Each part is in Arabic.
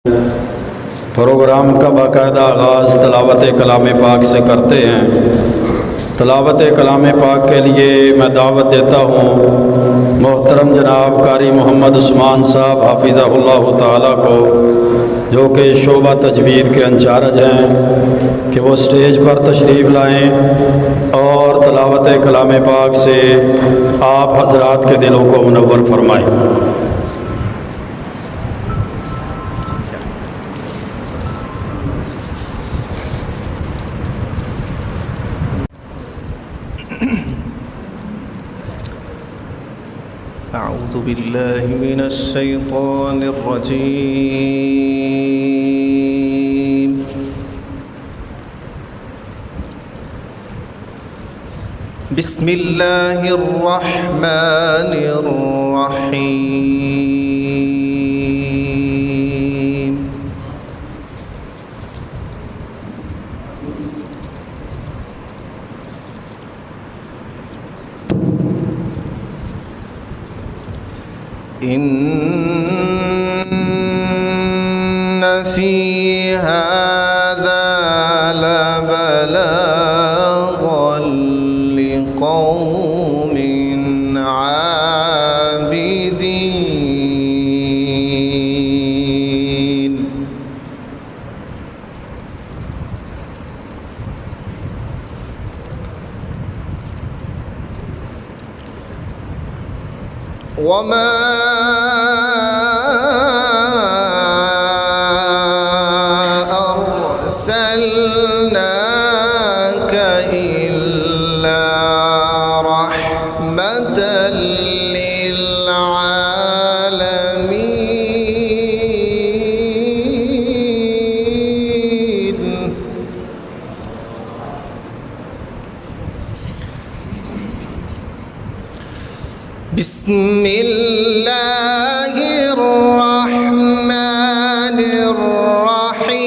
प्रोग्राम का बाकायदा आगाज़ तलावत कलाम पाक से करते हैं। तलावत कलाम पाक के लिए मैं दावत देता हूँ मोहतरम जनाब कारी मोहम्मद उस्मान साहब हाफिज़हुल्लाह ताला को, जो कि शोबा तजवीद के इंचार्ज हैं, कि वो स्टेज पर तशरीफ़ लाएँ और तलावत कलाम पाक से आप हज़रात के दिलों को मुनव्वर फरमाएँ। أعوذ بالله من الشيطان الرجيم. بسم الله الرحمن الرحيم. إن في هذا لبلاغا لقوم عابدين. وما أرسلناك إلا رحمة للعالمين. بسم الله الرحمن الرحيم.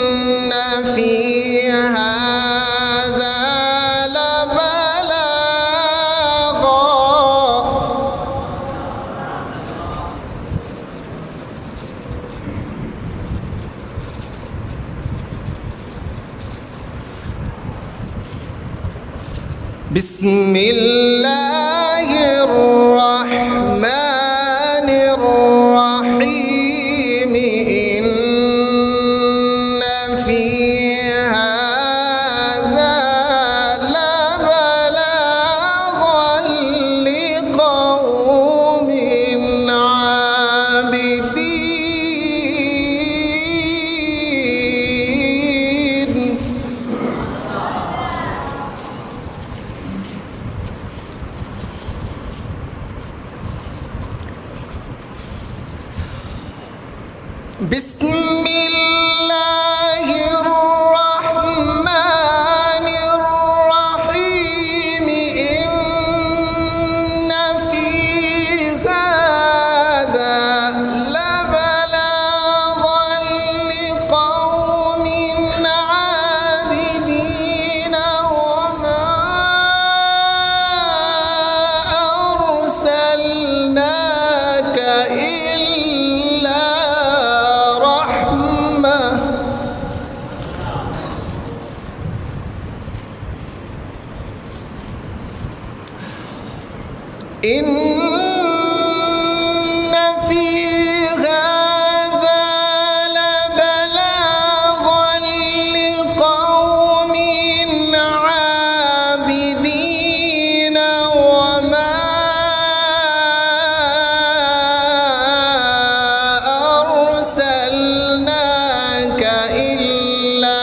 إن في هذا لبلاغا بسم الله الرحمن الرحيم. إن في هذا لبلاغا لقوم عابدين. بسم الله الرحمن الرحيم. إن في هذا لبلاغا لقوم عابدين. وما أرسلناك إلا رحمة إن في هذا لبلاغا لقوم عابدين. وما أرسلناك إلا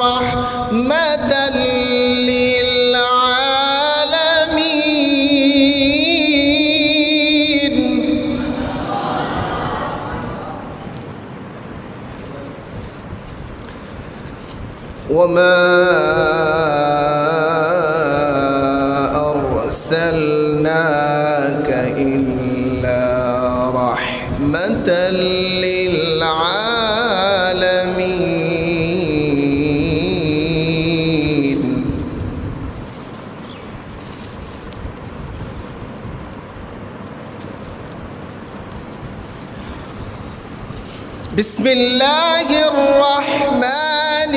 رحمة للعالمين. وما أرسلناك إلا رحمة للعالمين. بسم الله الرحمن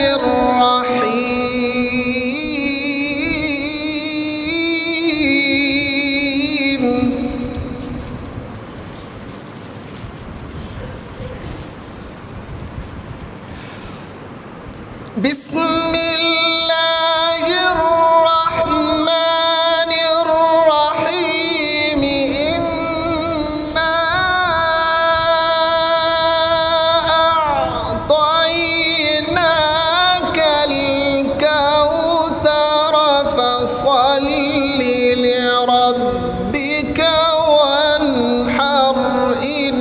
الرحيم بسم الله الرحمن الرحيم إنا أعطيناك الكوثر فصل لربك وانحر إن